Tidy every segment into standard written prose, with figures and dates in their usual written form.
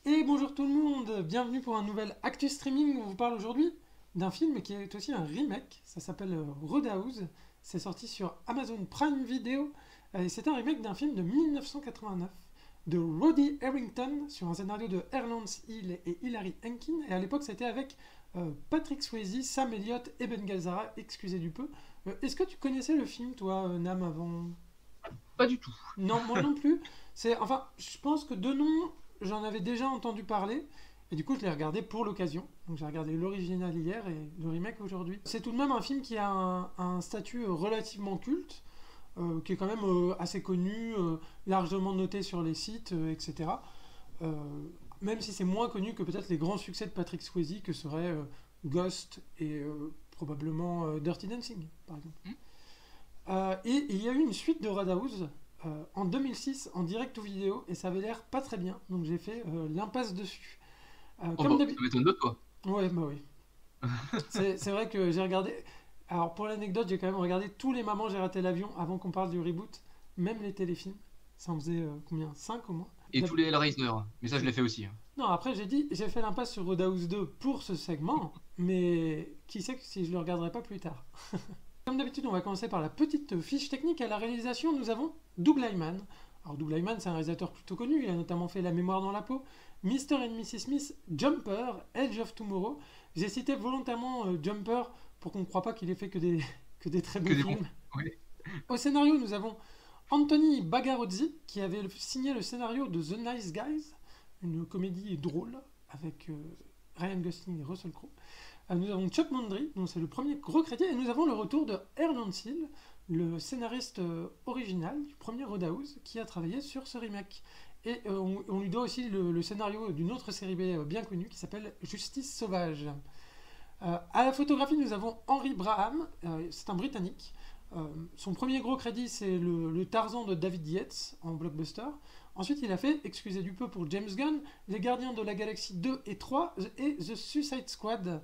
Et bonjour tout le monde, bienvenue pour un nouvel Actu Streaming. On vous parle aujourd'hui d'un film qui est aussi un remake. Ça s'appelle Roadhouse. C'est sorti sur Amazon Prime Video. Et c'est un remake d'un film de 1989 de Roddy Harrington sur un scénario de Erlance Hill et Hilary Henkin. Et à l'époque, c'était avec Patrick Swayze, Sam Elliott et Ben Gazzara, excusez du peu. Est-ce que tu connaissais le film, toi, Nam, avant? Pas du tout. Non, moi non plus. Enfin, je pense que de nom, j'en avais déjà entendu parler. Et du coup, je l'ai regardé pour l'occasion. Donc j'ai regardé l'original hier et le remake aujourd'hui. C'est tout de même un film qui a un statut relativement culte, qui est quand même assez connu, largement noté sur les sites, etc. Euh, Même si c'est moins connu que peut-être les grands succès de Patrick Swayze, que seraient Ghost et probablement Dirty Dancing, par exemple. Et il y a eu une suite de Roadhouse en 2006 en direct ou vidéo et ça avait l'air pas très bien. Donc j'ai fait l'impasse dessus. Oh Comme bah, d'habitude. ça m'étonne de toi. Ouais, bah oui. C'est vrai que j'ai regardé. Alors pour l'anecdote, j'ai quand même regardé tous les Mamans, j'ai raté l'avion avant qu'on parle du reboot, même les téléfilms. Ça en faisait combien? 5 au moins. Et tous les Hellraiser. Mais ça, je l'ai fait aussi. Non, après j'ai dit, j'ai fait l'impasse sur Roadhouse 2 pour ce segment, mais qui sait que si je le regarderai pas plus tard. Comme d'habitude, on va commencer par la petite fiche technique. À la réalisation, nous avons Doug Liman. Alors Doug Liman, c'est un réalisateur plutôt connu. Il a notamment fait La mémoire dans la peau, Mr. and Mrs. Smith, Jumper, Edge of Tomorrow. J'ai cité volontairement Jumper pour qu'on ne croit pas qu'il ait fait que des très Que bons des bons. films. Ouais. Au scénario, nous avons Anthony Bagarozzi, qui avait signé le scénario de The Nice Guys, une comédie drôle avec Ryan Gosling et Russell Crowe. Nous avons Chuck Mandry, dont c'est le premier gros crédit, et nous avons le retour de Erlance Hill, le scénariste original du premier Roadhouse, qui a travaillé sur ce remake. Et on lui doit aussi le scénario d'une autre série B bien connue qui s'appelle Justice Sauvage. À la photographie, nous avons Henry Braham, c'est un Britannique. Son premier gros crédit, c'est le Tarzan de David Yates en blockbuster. Ensuite, il a fait, excusez du peu pour James Gunn, Les Gardiens de la Galaxie 2 et 3 et The Suicide Squad.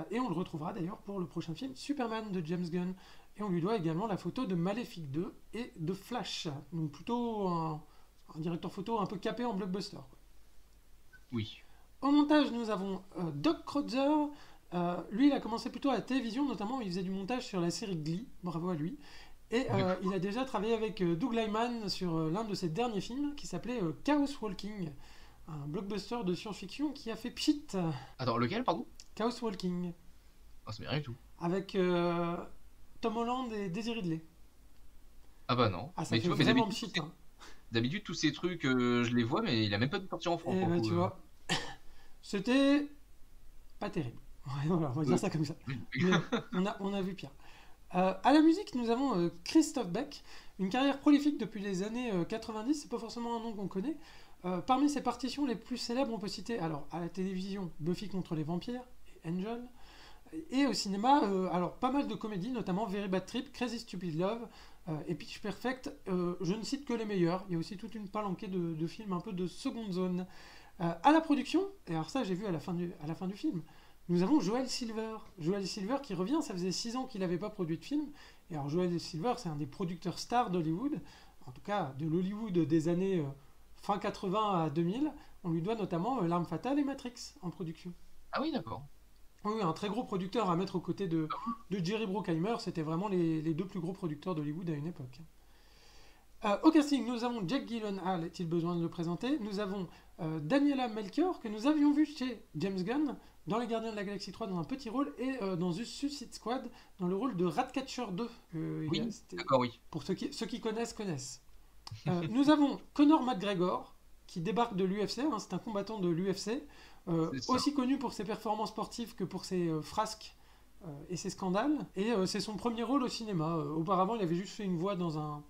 Et on le retrouvera d'ailleurs pour le prochain film Superman de James Gunn. Et on lui doit également la photo de Maléfique 2 et de Flash. Donc plutôt un directeur photo un peu capé en blockbuster, quoi. Oui. Au montage, nous avons Doc Crowther. Lui, il a commencé plutôt à la télévision, notamment il faisait du montage sur la série Glee. Bravo à lui. Et D'accord. il a déjà travaillé avec Doug Liman sur l'un de ses derniers films qui s'appelait Chaos Walking, un blockbuster de science-fiction qui a fait pchit. Attends, lequel, pardon? Chaos Walking, Ah, ça m'est rien du tout. avec Tom Holland et Daisy Ridley. Ah bah non. Ah, ça Mais tu fait vois, mais vraiment d'habitude, pchit, hein. tous ces trucs, je les vois, mais il a même pas dû sortir en France Et pour le bah, coup. tu vois, c'était pas terrible. Ouais, voilà, on va dire Oui. ça comme ça. Oui. Mais on a vu pire. À la musique, nous avons Christophe Beck, une carrière prolifique depuis les années 90, c'est pas forcément un nom qu'on connaît. Parmi ses partitions les plus célèbres, on peut citer alors à la télévision Buffy contre les vampires et Angel, et au cinéma, alors pas mal de comédies, notamment Very Bad Trip, Crazy Stupid Love et Pitch Perfect. Je ne cite que les meilleurs, il y a aussi toute une palanquée de films un peu de seconde zone. À la production, et alors ça j'ai vu à la fin du film, nous avons Joel Silver. Joel Silver qui revient, ça faisait 6 ans qu'il n'avait pas produit de film. Et alors Joel Silver, c'est un des producteurs stars d'Hollywood, en tout cas de l'Hollywood des années fin 80 à 2000. On lui doit notamment L'Arme Fatale et Matrix en production. Ah oui, d'accord. Oui, oui, un très gros producteur à mettre aux côtés de Jerry Bruckheimer. C'était vraiment les deux plus gros producteurs d'Hollywood à une époque. Au casting, nous avons Jack Gyllenhaal, est-il besoin de le présenter? Nous avons Daniela Melchior, que nous avions vu chez James Gunn, dans Les Gardiens de la Galaxie 3 dans un petit rôle, et dans The Suicide Squad, dans le rôle de Ratcatcher 2. Oui, d'accord, oui. Pour ceux qui connaissent, connaissent. Nous avons Conor McGregor, qui débarque de l'UFC, hein, c'est un combattant de l'UFC, C'est ça. aussi connu pour ses performances sportives que pour ses frasques et ses scandales. Et c'est son premier rôle au cinéma. Auparavant, il avait juste fait une voix dans un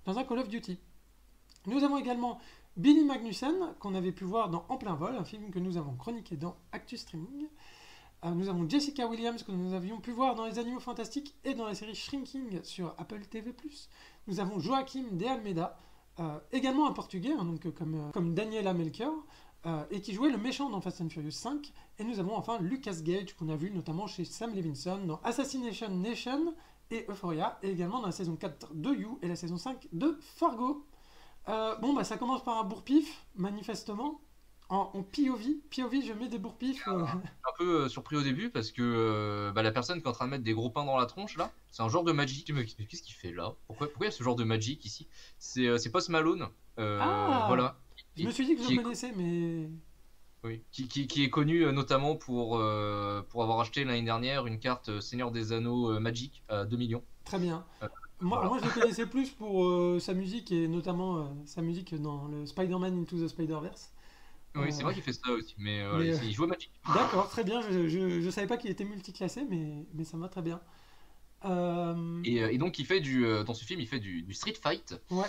Call of Duty. Nous avons également Billy Magnussen, qu'on avait pu voir dans En plein vol, un film que nous avons chroniqué dans Actu Streaming. Nous avons Jessica Williams, que nous avions pu voir dans Les Animaux Fantastiques et dans la série Shrinking sur Apple TV+. Nous avons Joaquim de Almeida, également un Portugais, hein, donc comme Daniela Melchior, et qui jouait le méchant dans Fast and Furious 5. Et nous avons enfin Lucas Gage, qu'on a vu notamment chez Sam Levinson dans Assassination Nation et Euphoria, et également dans la saison 4 de You et la saison 5 de Fargo. Bon, bah ça commence par un bourre-pif, manifestement. En POV, POV, je mets des bourre-pifs. Un peu surpris au début parce que bah, la personne qui est en train de mettre des gros pains dans la tronche là, c'est un genre de Magic. Mais qu'est-ce qu'il fait là? Pourquoi il y a ce genre de Magic ici? C'est Post Malone, Ah! voilà, Je me qui, suis dit que je le qui est, connaissais, mais. oui, qui est connu notamment pour avoir acheté l'année dernière une carte Seigneur des Anneaux Magic à 2 millions. Très bien. Euh, Moi, voilà. moi, je le connaissais plus pour sa musique et notamment sa musique dans le Spider-Man Into the Spider-Verse. Oui, c'est Euh, vrai qu'il fait ça aussi, mais voilà, mais il joue à Magic. d'accord, très bien. Je savais pas qu'il était multiclassé, mais ça me va très bien. Euh, Et donc, dans ce film, il fait du Street Fight. ouais.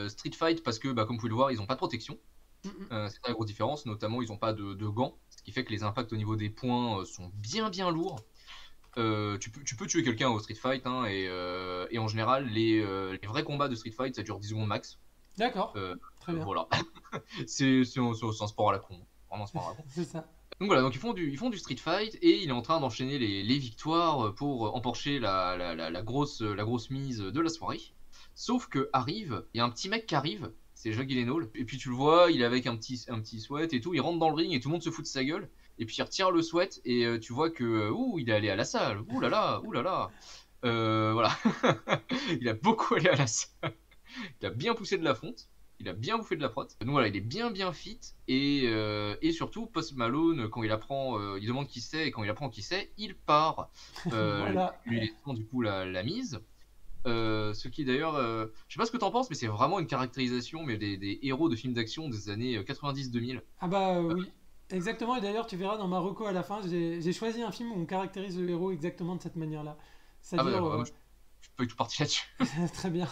Street Fight parce que, bah, comme vous pouvez le voir, ils n'ont pas de protection. Mm, mm. C'est la grosse différence, notamment ils n'ont pas de gants, ce qui fait que les impacts au niveau des points sont bien lourds. Tu peux tuer quelqu'un au Street Fight, hein, et en général, les vrais combats de Street Fight, ça dure 10 secondes max. D'accord. Euh, Très bien. voilà. C'est un sport à la con. Vraiment un sport à la con. C'est ça. Donc voilà, donc ils font du Street Fight et il est en train d'enchaîner les victoires pour emporter la grosse mise de la soirée. Sauf que il y a un petit mec qui arrive, c'est Jacques Gyllenhaal, et puis tu le vois, il est avec un petit sweat et tout, il rentre dans le ring et tout le monde se fout de sa gueule, et puis il retire le sweat et tu vois que, il est allé à la salle, ouh là là, voilà, il a beaucoup allé à la salle. Il a bien poussé de la fonte, il a bien bouffé de la prot. Donc voilà, il est bien fit. Et surtout, Post Malone, quand il apprend, il demande qui c'est, et quand il apprend qui c'est, il part, Voilà. lui laissant du coup la mise. Ce qui d'ailleurs, je sais pas ce que t'en penses, mais c'est vraiment une caractérisation mais des héros de films d'action des années 90-2000. Ah bah oui. Exactement. Et d'ailleurs, tu verras dans ma reco à la fin, j'ai choisi un film où on caractérise le héros exactement de cette manière-là. Ah bah, C'est-à-dire, moi, je suis pas du tout parti là-dessus. très bien.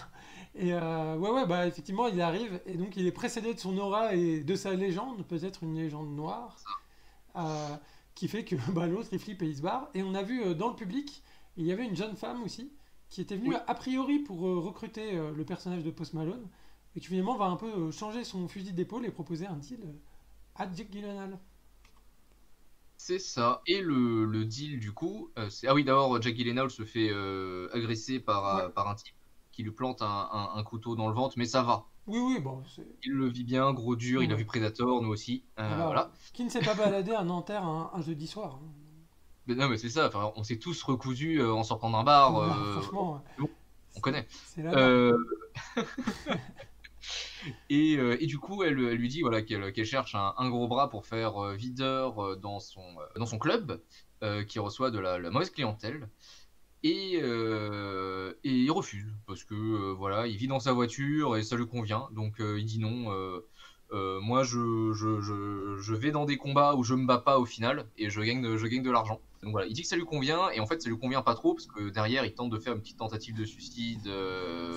Et ouais, bah effectivement, il arrive et donc il est précédé de son aura et de sa légende, peut-être une légende noire, euh, qui fait que bah, l'autre il flippe et il se barre. Et on a vu dans le public, il y avait une jeune femme aussi qui était venue Oui, a priori pour recruter le personnage de Post Malone et qui finalement va un peu changer son fusil d'épaule et proposer un deal à Jake Gyllenhaal. c'est ça. Et le deal du coup, c'est... Ah oui, d'abord, Jack Gyllenhaal se fait agresser Ouais, par un type qui lui plante un couteau dans le ventre, mais ça va. oui, oui, bon, c'est. Il le vit bien, gros dur, il a Ouais. vu Predator, nous aussi. Ah bah, Voilà. qui ne s'est pas baladé à Nanterre un jeudi soir, hein. Mais non, mais c'est ça, enfin, on s'est tous recousus en sortant d'un bar. Voilà, franchement, Bon, on connaît. c'est la norme. Euh, et du coup, elle lui dit voilà, qu'elle cherche un gros bras pour faire videur dans son club, qui reçoit de la mauvaise clientèle. Et il refuse parce que voilà, il vit dans sa voiture et ça lui convient. Donc il dit non. Moi, je vais dans des combats où je me bats pas au final et je gagne de l'argent. Donc voilà, il dit que ça lui convient et en fait ça lui convient pas trop parce que derrière il tente de faire une petite tentative de suicide.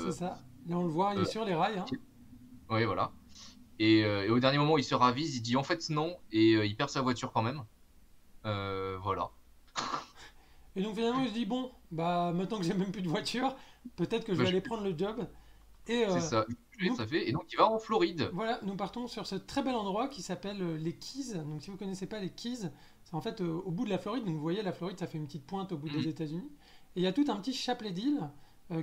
C'est ça. Là, on le voit, il est Euh, sur les rails, hein. ouais, voilà. Et au dernier moment, il se ravise, il dit en fait non et il perd sa voiture quand même. Voilà, Et donc finalement, il se dit, bon, bah maintenant que j'ai même plus de voiture, peut-être que je bah, vais aller prendre le job. Et c'est ça. nous, Ça fait. Et donc il va en Floride. voilà, nous partons sur ce très bel endroit qui s'appelle les Keys. Donc si vous connaissez pas les Keys, c'est en fait au bout de la Floride. Donc vous voyez, la Floride, ça fait une petite pointe au bout des Mhm. États-Unis. Et il y a tout un petit chapelet d'îles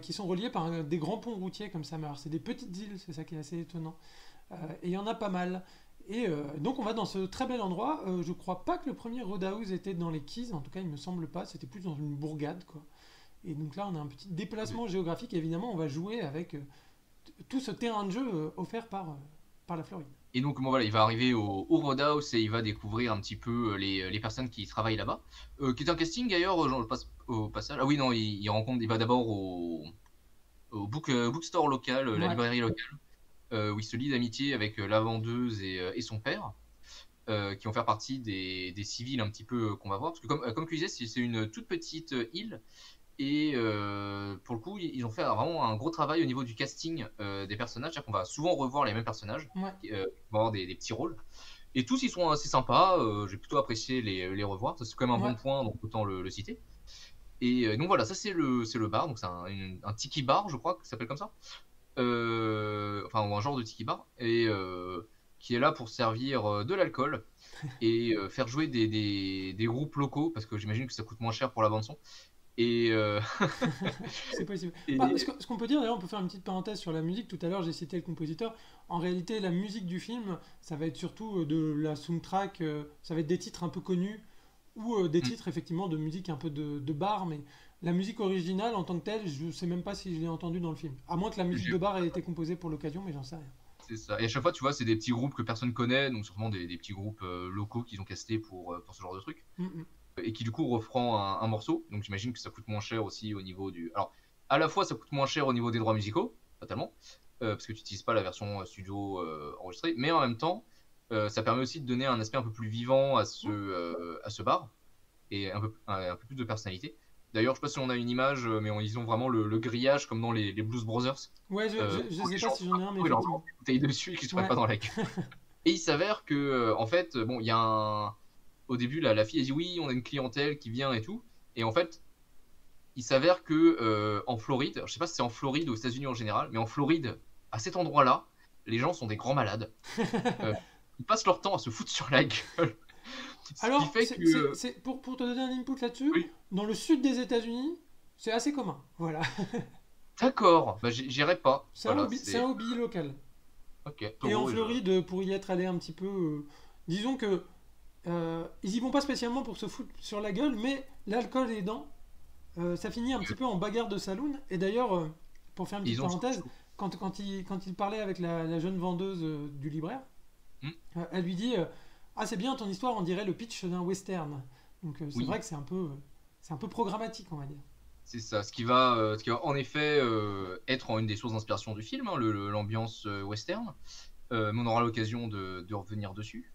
qui sont reliées par des grands ponts routiers comme ça. Mais alors, c'est des petites îles, c'est ça qui est assez étonnant. Et il y en a pas mal. Et donc on va dans ce très bel endroit. Je crois pas que le premier Roadhouse était dans les Keys, en tout cas il me semble pas. C'était plus dans une bourgade quoi. Et donc là on a un petit déplacement géographique. Et évidemment on va jouer avec tout ce terrain de jeu offert par la Floride. Et donc, bon, voilà, il va arriver au Roadhouse et il va découvrir un petit peu les personnes qui travaillent là-bas. Qui est un casting d'ailleurs, je passe au passage. Ah oui, non, il va d'abord au bookstore local, la Ouais, librairie locale, où il se lie d'amitié avec la vendeuse et son père, qui vont faire partie des civils un petit peu qu'on va voir. Parce que, comme tu disais, c'est une toute petite île. Et pour le coup, ils ont fait vraiment un gros travail au niveau du casting des personnages. C'est-à-dire qu'on va souvent revoir les mêmes personnages, ouais, qui vont avoir des petits rôles. Et tous, ils sont assez sympas. J'ai plutôt apprécié les revoir. Ça, c'est quand même un ouais. bon point, donc autant le citer. Et donc voilà, ça c'est le bar. Donc c'est un tiki bar, je crois, que ça s'appelle comme ça. Enfin, ou un genre de tiki bar. Et qui est là pour servir de l'alcool et faire jouer des groupes locaux, parce que j'imagine que ça coûte moins cher pour la bande-son. Et, C'est possible. Bah, et ce qu'on peut dire, d'ailleurs, on peut faire une petite parenthèse sur la musique. Tout à l'heure, j'ai cité le compositeur. En réalité, la musique du film, ça va être surtout de la soundtrack, ça va être des titres un peu connus ou des mm, titres effectivement de musique un peu de bar, mais la musique originale en tant que telle, je sais même pas si je l'ai entendue dans le film. À moins que la musique j'ai- de bar ait été composée pour l'occasion, mais j'en sais rien. c'est ça. Et à chaque fois, tu vois, c'est des petits groupes que personne connaît, donc sûrement des petits groupes locaux qu'ils ont castés pour ce genre de truc. Mm, mm. Et qui du coup reprend un morceau. Donc j'imagine que ça coûte moins cher aussi au niveau du. Alors, à la fois ça coûte moins cher au niveau des droits musicaux, totalement, parce que tu n'utilises pas la version studio enregistrée, mais en même temps, ça permet aussi de donner un aspect un peu plus vivant à ce bar et un peu plus de personnalité. D'ailleurs, je sais pas si on a une image, mais ils ont vraiment le grillage comme dans les Blues Brothers. Ouais, je Où sais les pas gens si j'en ai un, mais ils leur lancent effectivement. des bouteilles dessus et qu'ils se prennent Ouais. pas dans la gueule. Et il s'avère que, en fait, bon, il y a un. Au début, la fille, elle dit oui, on a une clientèle qui vient et tout. Et en fait, il s'avère que en Floride, je sais pas si c'est en Floride ou aux États-Unis en général, mais en Floride, à cet endroit-là, les gens sont des grands malades. Euh, Ils passent leur temps à se foutre sur la gueule. Ce qui Alors, fait que. pour te donner un input là-dessus, Oui, dans le sud des États-Unis, c'est assez commun. Voilà. d'accord, bah, j'irai pas. Voilà, C'est c'est. un hobby local. Ok, Et en taureau, et je. Floride, pour y être allé un petit peu, disons que ils y vont pas spécialement pour se foutre sur la gueule, mais l'alcool aidant, ça finit un petit peu en bagarre de saloon. Et d'ailleurs, pour faire une petite Ils ont. parenthèse, quand il parlait avec la jeune vendeuse du libraire, Hmm, elle lui dit ah, c'est bien ton histoire, on dirait le pitch d'un western. Donc c'est oui, vrai que c'est un peu programmatique, on va dire. c'est ça. Ce qui va en effet être en une des sources d'inspiration du film, hein, l'ambiance western. Mais on aura l'occasion de revenir dessus.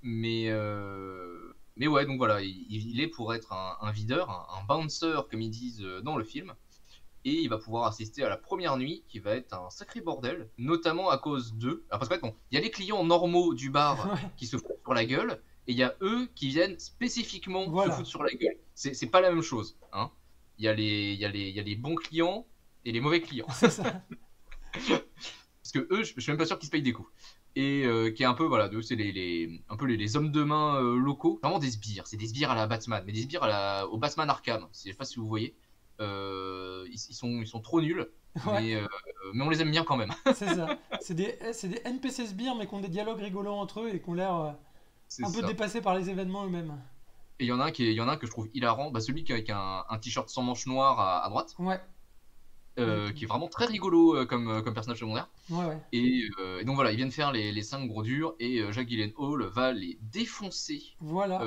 Mais ouais, donc voilà, il est pour être un videur, un bouncer, comme ils disent dans le film. Et il va pouvoir assister à la première nuit, qui va être un sacré bordel, notamment à cause d'eux. Alors, parce qu'en fait, bon, il y a les clients normaux du bar Ouais, qui se foutent sur la gueule, et il y a eux qui viennent spécifiquement se voilà, foutre sur la gueule. C'est pas la même chose, hein. Il y a les bons clients et les mauvais clients. c'est ça. Parce que eux, je suis même pas sûr qu'ils se payent des coups. Et qui est un peu, voilà, eux, c'est un peu les hommes de main locaux. Vraiment des sbires. C'est des sbires à la Batman, mais des sbires au Batman Arkham. Je sais pas si vous voyez. Ils sont trop nuls, Ouais, mais on les aime bien quand même. c'est ça. C'est des NPC sbires, mais qui ont des dialogues rigolos entre eux et qui ont l'air C'est un peu ça. dépassés par les événements eux-mêmes. Et il y en a un que je trouve hilarant, bah, celui qui est avec un t-shirt sans manches noires à droite, Ouais, avec, qui est vraiment très rigolo comme personnage secondaire. ouais, ouais. Et donc voilà, ils viennent faire les 5 gros durs, et Jake Gyllenhaal va les défoncer Voilà.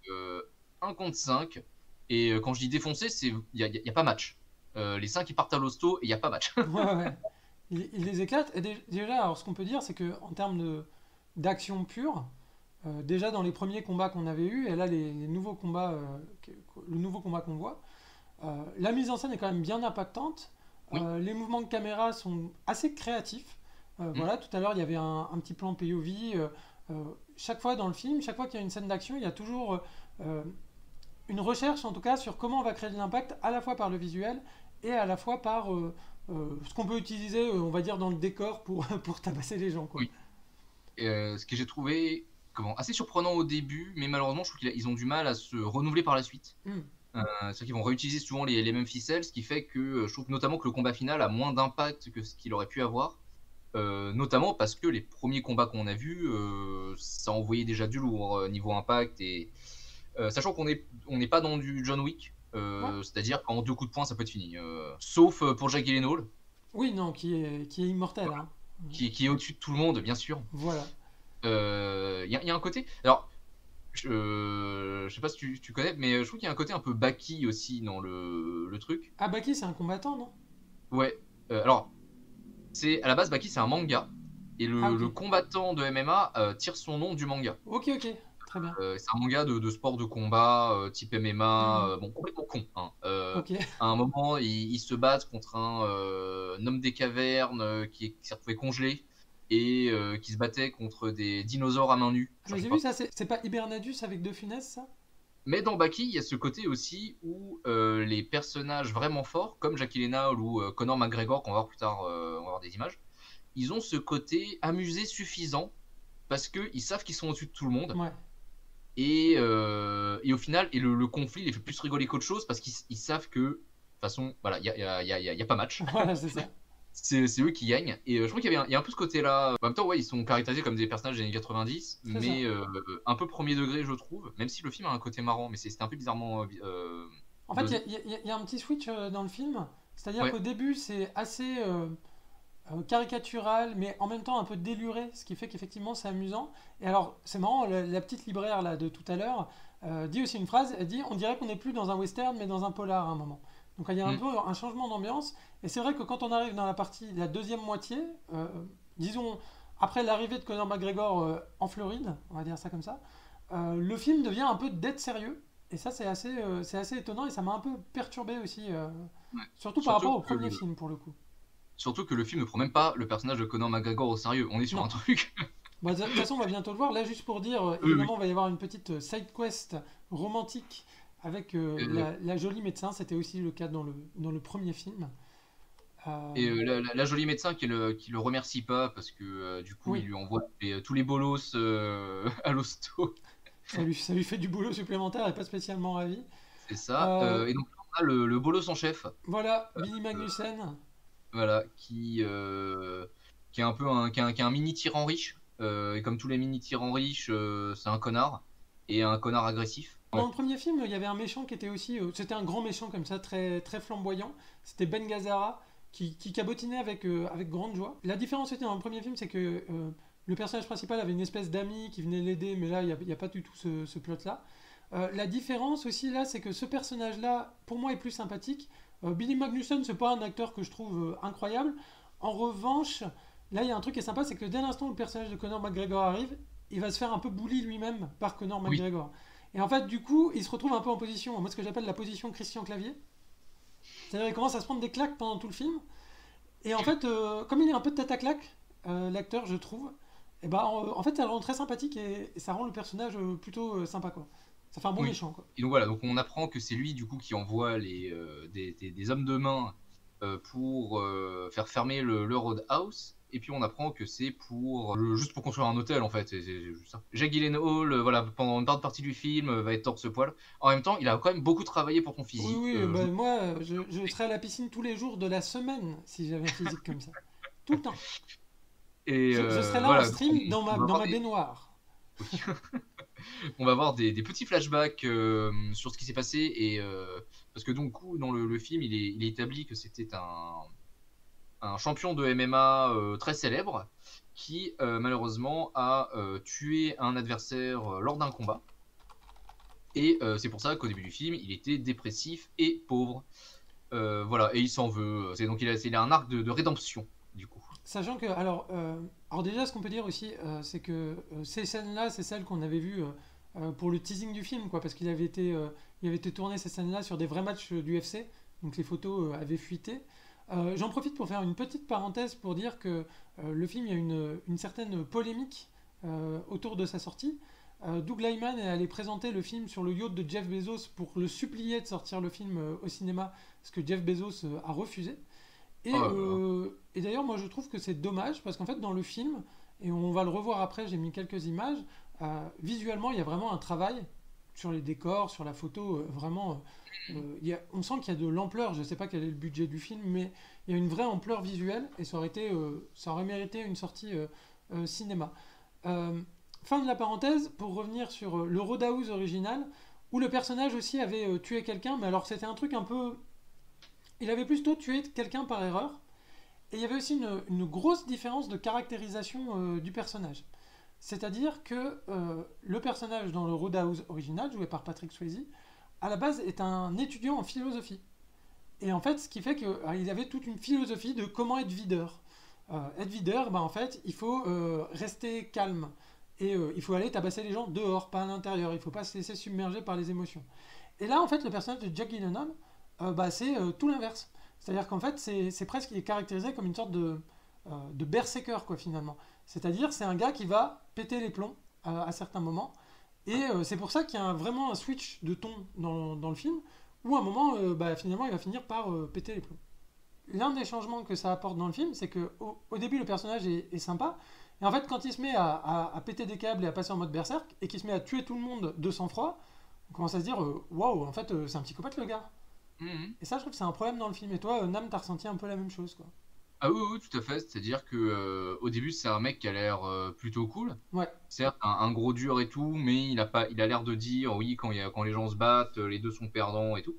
euh, 1 contre 5. Et quand je dis défoncer, il y a pas match. Les 5 ils partent à l'hosto et il n'y a pas match. Ouais, ouais, ouais. Il les éclate. Et déjà, alors ce qu'on peut dire, c'est que en termes d'action pure, déjà dans les premiers combats qu'on avait eus, et là les nouveaux combats, le nouveau combat qu'on voit, la mise en scène est quand même bien impactante. Oui. Les mouvements de caméra sont assez créatifs. Mm. Voilà, tout à l'heure il y avait un petit plan POV. Chaque fois dans le film, chaque fois qu'il y a une scène d'action, il y a toujours euh, une recherche en tout cas sur comment on va créer de l'impact à la fois par le visuel et à la fois par ce qu'on peut utiliser, on va dire, dans le décor pour, pour tabasser les gens, quoi. Oui. Ce que j'ai trouvé assez surprenant au début, mais malheureusement, je trouve qu'ils ont du mal à se renouveler par la suite. Hmm. C'est-à-dire qu'ils vont réutiliser souvent les mêmes ficelles, ce qui fait que je trouve notamment que le combat final a moins d'impact que ce qu'il aurait pu avoir. Notamment parce que les premiers combats qu'on a vus, ça envoyait déjà du lourd niveau impact. Et sachant on n'est pas dans du John Wick, Ouais. c'est-à-dire qu'en 2 coups de poing, ça peut être fini. Sauf pour Jake Gyllenhaal, Oui, non, qui est immortel, hein. qui est au-dessus de tout le monde, bien sûr. Voilà. Il y a un côté. Alors, je sais pas si tu connais, mais je trouve qu'il y a un côté un peu Baki aussi dans le truc. Ah, Baki, c'est un combattant, non? Ouais. Alors, à la base, Baki, c'est un manga. Et Ah, ok. le combattant de MMA tire son nom du manga. Ok, ok. Très bien. C'est un manga de sport de combat type MMA, Hmm. bon, complètement con, hein. Ok. À un moment, ils se battent contre un homme des cavernes qui s'est retrouvé congelé et qui se battait contre des dinosaures à main nue. Ah, mais Je sais j'ai vu pas. ça, c'est pas Hibernadus avec deux funesses, ça? Mais dans Baki, il y a ce côté aussi où les personnages vraiment forts, comme Jackie Gyllenhaal ou Conor McGregor, qu'on va voir plus tard, on va voir des images, ils ont ce côté amusé suffisant parce qu'ils savent qu'ils sont au-dessus de tout le monde. Ouais. Et au final, le conflit les fait plus rigoler qu'autre chose parce qu'ils savent que, de toute façon, voilà, y a pas match. Voilà, c'est ça. C'est eux qui gagnent. Et je trouve il y a un peu ce côté-là. En même temps, ouais, ils sont caractérisés comme des personnages des années 90, C'est ça. mais un peu premier degré, je trouve. Même si le film a un côté marrant, mais c'était un peu bizarrement En fait, dosé. il y a un petit switch dans le film. C'est-à-dire Ouais. qu'au début, c'est assez caricatural, mais en même temps un peu déluré, ce qui fait qu'effectivement c'est amusant. Et alors, c'est marrant, la petite libraire là, de tout à l'heure dit aussi une phrase, elle dit on dirait qu'on n'est plus dans un western, mais dans un polar à un moment. Donc il y a un Mm. peu un changement d'ambiance. Et c'est vrai que quand on arrive dans la deuxième moitié, disons après l'arrivée de Conor McGregor en Floride, on va dire ça comme ça, le film devient un peu dead sérieux. Et ça, c'est assez étonnant et ça m'a un peu perturbé aussi, Ouais. surtout par Surtout rapport au que, premier film pour le coup. surtout que le film ne prend même pas le personnage de Conor McGregor au sérieux. On est sur un Non. truc. Bah, de toute façon, on va bientôt le voir. Là, juste pour dire, Oui, oui. évidemment, il va y avoir une petite side quest romantique avec Euh, la jolie médecin. C'était aussi le cas dans le premier film. Euh, Et la jolie médecin qui le remercie pas parce que du coup il oui, lui envoie tous les bolos à l'hosto. ça lui fait du boulot supplémentaire. Elle n'est pas spécialement ravie. C'est ça. Euh, Et donc on a le bolos en chef, voilà, Billy Magnussen. voilà, qui est un peu qui est un mini tyran riche. Et comme tous les mini tyrans riches, c'est un connard et un connard agressif. Dans le premier film, il y avait un méchant qui était aussi. C'était un grand méchant comme ça, très, très flamboyant. C'était Ben Gazzara qui cabotinait avec grande joie. La différence était dans le premier film, c'est que le personnage principal avait une espèce d'ami qui venait l'aider, mais là, il n'y a pas du tout ce plot-là. La différence aussi là, c'est que ce personnage-là, pour moi, est plus sympathique. Billy Magnussen, c'est pas un acteur que je trouve incroyable. En revanche, là, il y a un truc qui est sympa, c'est que dès l'instant où le personnage de Conor McGregor arrive, il va se faire un peu bully lui-même par Conor Oui. McGregor. Et en fait, du coup, il se retrouve un peu en position, moi ce que j'appelle la position Christian Clavier. C'est-à-dire qu'il commence à se prendre des claques pendant tout le film. Et en fait, comme il est un peu de tête à claque, l'acteur, je trouve, et ben, en fait, ça le rend très sympathique et ça rend le personnage plutôt sympa, quoi. Ça fait un bon Oui. méchant, quoi. Et donc voilà, donc on apprend que c'est lui du coup qui envoie des hommes de main pour faire fermer le Roadhouse. Et puis on apprend que c'est pour juste pour construire un hôtel en fait. C'est juste ça. Jake Gyllenhaal, voilà, pendant une bonne partie du film, va être torse-poil. En même temps, il a quand même beaucoup travaillé pour son Oui, physique. oui, ben, moi, je serais à la piscine tous les jours de la semaine si j'avais un physique comme ça. Tout le temps. Et Je serais là en voilà, donc stream on va dans avoir ma baignoire. oui. On va avoir des petits flashbacks sur ce qui s'est passé et parce que donc coup dans le film il est établi que c'était un champion de MMA très célèbre qui malheureusement a tué un adversaire lors d'un combat et c'est pour ça qu'au début du film il était dépressif et pauvre. Voilà, et il s'en veut. C'est donc il a un arc de rédemption du coup. Sachant que, alors déjà, ce qu'on peut dire aussi, c'est que ces scènes-là, c'est celles qu'on avait vues pour le teasing du film, quoi, parce il avait été tourné ces scènes-là sur des vrais matchs du UFC, donc les photos avaient fuité. J'en profite pour faire une petite parenthèse pour dire que le film, il y a une certaine polémique autour de sa sortie. Doug Liman est allé présenter le film sur le yacht de Jeff Bezos pour le supplier de sortir le film au cinéma, ce que Jeff Bezos a refusé. Oh là là. Et d'ailleurs, moi je trouve que c'est dommage parce qu'en fait, dans le film, et on va le revoir après, j'ai mis quelques images, visuellement, il y a vraiment un travail sur les décors, sur la photo, vraiment. On sent qu'il y a de l'ampleur, je ne sais pas quel est le budget du film, mais il y a une vraie ampleur visuelle et ça aurait mérité une sortie cinéma. Euh, Fin de la parenthèse, pour revenir sur le Roadhouse original, où le personnage aussi avait tué quelqu'un, mais alors c'était un truc un peu il avait plutôt tué quelqu'un par erreur. Et il y avait aussi une grosse différence de caractérisation du personnage. C'est-à-dire que le personnage dans le Roadhouse original, joué par Patrick Swayze, à la base est un étudiant en philosophie. Et en fait, ce qui fait qu'il avait toute une philosophie de comment être videur. Être videur, bah, en fait, il faut rester calme. Et il faut aller tabasser les gens dehors, pas à l'intérieur. Il ne faut pas se laisser submerger par les émotions. Et là, en fait, le personnage de Jack Gyllenhaal, bah, c'est tout l'inverse. C'est-à-dire qu'en fait, c'est presque il est caractérisé comme une sorte de berserker, quoi, finalement. C'est-à-dire, c'est un gars qui va péter les plombs à certains moments. Et c'est pour ça qu'il y a vraiment un switch de ton dans le film, où à un moment, bah, finalement, il va finir par péter les plombs. L'un des changements que ça apporte dans le film, c'est que au début, le personnage est sympa, Et en fait, quand il se met à péter des câbles et à passer en mode berserk, et qu'il se met à tuer tout le monde de sang-froid, on commence à se dire waouh, en fait, c'est un psychopathe le gars. Mhm. Et ça, je trouve que c'est un problème dans le film. Et toi, Nam, t'as ressenti un peu la même chose, quoi. Ah oui, oui, tout à fait. C'est-à-dire que au début, c'est un mec qui a l'air plutôt cool. Ouais, Certes, un gros dur et tout, mais il a l'air de dire oui, quand les gens se battent, les deux sont perdants et tout.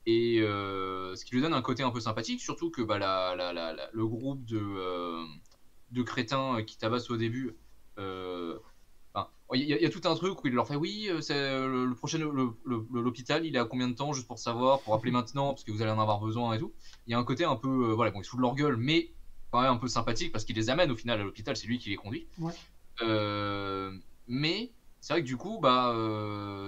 Et ce qui lui donne un côté un peu sympathique, surtout que bah, le groupe de crétins qui tabassent au début, euh, enfin, il y a tout un truc où il leur fait oui, c'est le prochain l'hôpital, il est à combien de temps juste pour savoir, pour appeler maintenant parce que vous allez en avoir besoin et tout. Il y a un côté un peu voilà, bon, ils se foutent de leur gueule, mais quand même un peu sympathique parce qu'il les amène au final à l'hôpital, c'est lui qui les conduit. ouais. Euh, mais c'est vrai que du coup, bah,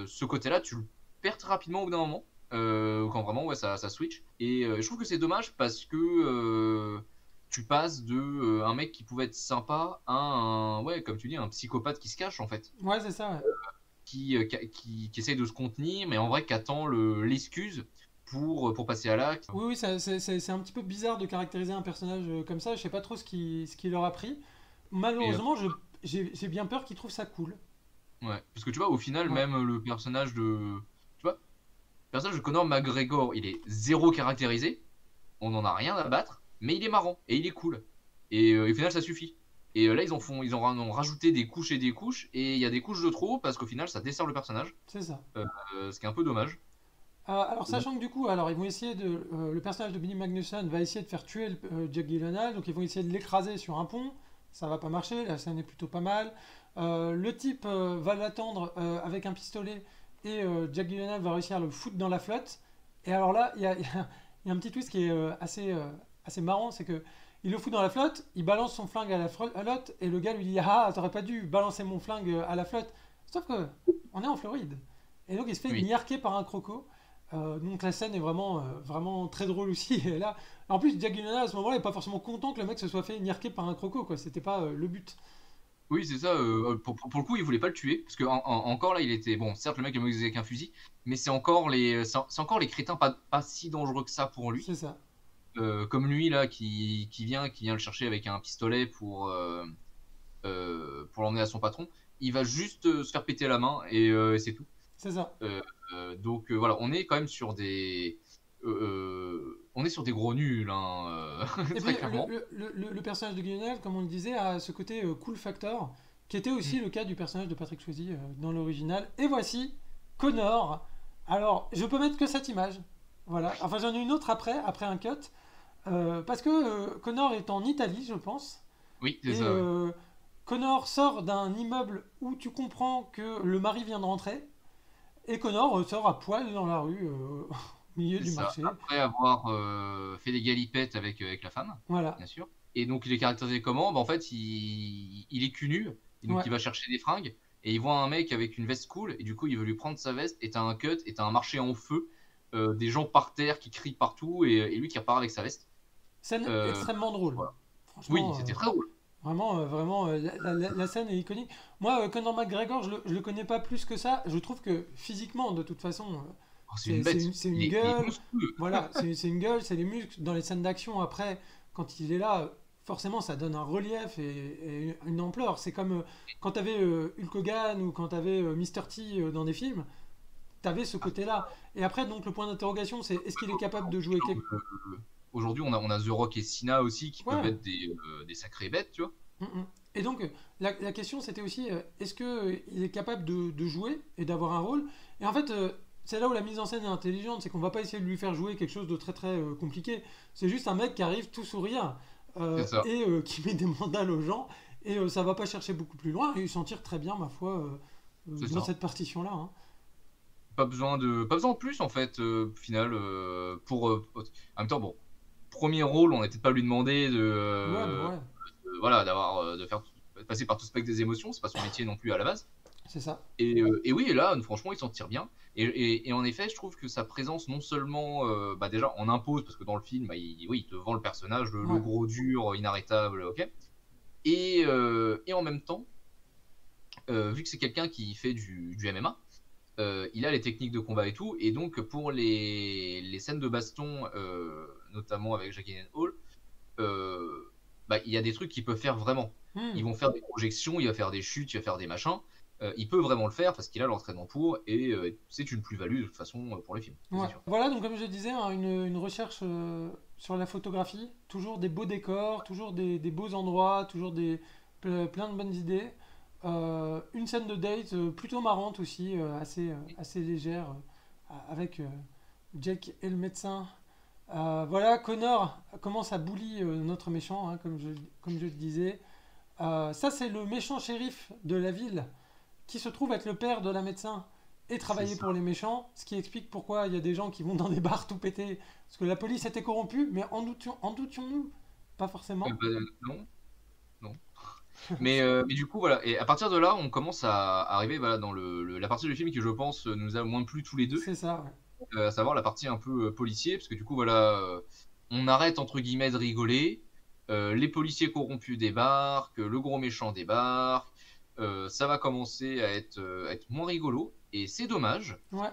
ce côté-là, tu le perds très rapidement au bout d'un moment, quand vraiment ouais, ça switch. Et je trouve que c'est dommage parce que tu passes de un mec qui pouvait être sympa à un, ouais, comme tu dis, un psychopathe qui se cache en fait, Ouais, c'est ça, ouais. qui essaye de se contenir, mais en vrai qui attend l'excuse pour passer à l'acte. Oui, oui, c'est un petit peu bizarre de caractériser un personnage comme ça. Je sais pas trop ce qui leur a pris. Et, Malheureusement, j'ai bien peur qu'ils trouvent ça cool. ouais, parce que tu vois, au final, Ouais, même le personnage de. Tu vois, le personnage de Conor McGregor, il est zéro caractérisé, on n'en a rien à battre, mais il est marrant et il est cool. Et au final, ça suffit. Et là, ils en ont rajouté des couches, et il y a des couches de trop parce qu'au final, ça dessert le personnage, c'est ça. ce qui est un peu dommage. Alors, sachant que du coup, alors ils vont essayer le personnage de Billy Magnussen va essayer de faire tuer Jack Gyllenhaal, donc ils vont essayer de l'écraser sur un pont. Ça va pas marcher, la scène est plutôt pas mal. Le type va l'attendre avec un pistolet et Jack Gyllenhaal va réussir à le foutre dans la flotte. Et alors là, il y a un petit twist qui est assez marrant, c'est que il le fout dans la flotte, il balance son flingue à la flotte et le gars lui dit ah t'aurais pas dû balancer mon flingue à la flotte. Sauf que on est en Floride et donc il se fait Oui. niarquer par un croco. Donc la scène est vraiment très drôle aussi. Et là, en plus, Jack Gyllenhaal à ce moment-là n'est pas forcément content que le mec se soit fait niarquer par un croco, quoi. C'était pas le but. Oui, c'est ça. Pour le coup, il voulait pas le tuer parce que encore là, il était bon. Certes, le mec le moïse avec un fusil, mais c'est encore les crétins pas si dangereux que ça pour C'est lui. ça. Comme lui là qui vient le chercher avec un pistolet pour l'emmener à son patron, il va juste se faire péter la main et c'est tout. C'est ça. Donc voilà, on est sur des gros nuls, hein, Et très puis clairement. le personnage de Gyllenhaal, comme on le disait, a ce côté cool factor, qui était aussi Mm. le cas du personnage de Patrick Swayze dans l'original. Et voici Connor. Alors, je peux mettre que cette image. Voilà. Enfin, j'en ai une autre après un cut. Parce que Connor est en Italie, je pense. Oui, c'est Et ça, ouais. Connor sort d'un immeuble où tu comprends que le mari vient de rentrer. Et Connor sort à poil dans la rue, au milieu C'est du ça. marché. Après avoir fait des galipettes avec la femme, Voilà. bien sûr. Et donc il est caractérisé comment? Bah, en fait, il est cul nu, et donc Ouais. il va chercher des fringues, et il voit un mec avec une veste cool, et du coup il veut lui prendre sa veste, et t'as un cut, et t'as un marché en feu, des gens par terre qui crient partout, et lui qui repart avec sa veste. Scène Euh, extrêmement drôle. voilà. Oui, Franchement, c'était très drôle. vraiment, la scène est iconique. Moi, Conor McGregor, je le connais pas plus que ça. Je trouve que physiquement, de toute façon, Oh, c'est une c'est bête. c'est une Il est gueule. monstrueux. Voilà, c'est une gueule, c'est les muscles. Dans les scènes d'action, après, quand il est là, forcément, ça donne un relief et une ampleur. C'est comme quand t'avais Hulk Hogan ou quand t'avais Mr. T dans des films, t'avais ce côté-là. Et après, donc, le point d'interrogation, c'est est-ce qu'il est capable de jouer quelque... Aujourd'hui, on a The Rock et Cena aussi qui peuvent Ouais. être des sacrées bêtes, tu vois. Mm, mm. Et donc, la question, c'était aussi, est-ce qu'il est capable de jouer et d'avoir un rôle? Et en fait, c'est là où la mise en scène est intelligente, c'est qu'on va pas essayer de lui faire jouer quelque chose de très très compliqué. C'est juste un mec qui arrive tout sourire C'est ça. et qui met des mandales aux gens, et ça va pas chercher beaucoup plus loin, et il s'en tire très bien, ma foi, C'est dans ça. cette partition-là, hein. Pas besoin de plus en fait, au final. En même temps, bon, premier rôle, on n'a peut-être pas lui demander Ouais, bah ouais, voilà, de faire passer par tout le spectre des émotions. C'est pas son métier non plus à la base. c'est ça. Et oui, et là, franchement, il s'en tire bien. Et en effet, je trouve que sa présence, non seulement, bah déjà, on impose, parce que dans le film, bah, oui, il te vend le personnage, le Ouais. gros dur, inarrêtable, ok. Et en même temps, vu que c'est quelqu'un qui fait du MMA, il a les techniques de combat et tout. Et donc, pour les scènes de baston, notamment avec Jackie Hall, bah, il y a des trucs qu'il peut faire vraiment. Hmm. Ils vont faire des projections, il va faire des chutes, il va faire des machins. Il peut vraiment le faire parce qu'il a l'entraînement pour et c'est une plus-value de toute façon pour les films, ça, Ouais. c'est sûr. Voilà, donc comme je disais, hein, une recherche sur la photographie, toujours des beaux décors, toujours des beaux endroits, toujours plein de bonnes idées. Une scène de date plutôt marrante aussi, assez légère, avec Jake et le médecin. Voilà, Connor commence à bully notre méchant, hein, comme je le disais. Ça, c'est le méchant shérif de la ville qui se trouve être le père de la médecin et C'est travailler ça. pour les méchants, ce qui explique pourquoi il y a des gens qui vont dans des bars tout péter, parce que la police était corrompue, mais en doutions-nous? Pas forcément. Bah, non, non. Mais du coup, voilà. Et à partir de là, on commence à arriver voilà, dans la partie du film qui, je pense, nous a moins plu tous les deux, C'est ça, ouais. à savoir la partie un peu policier, parce que du coup, voilà, on arrête entre guillemets de rigoler. Les policiers corrompus débarquent, le gros méchant débarque. Ça va commencer à être moins rigolo, et c'est dommage, Ouais,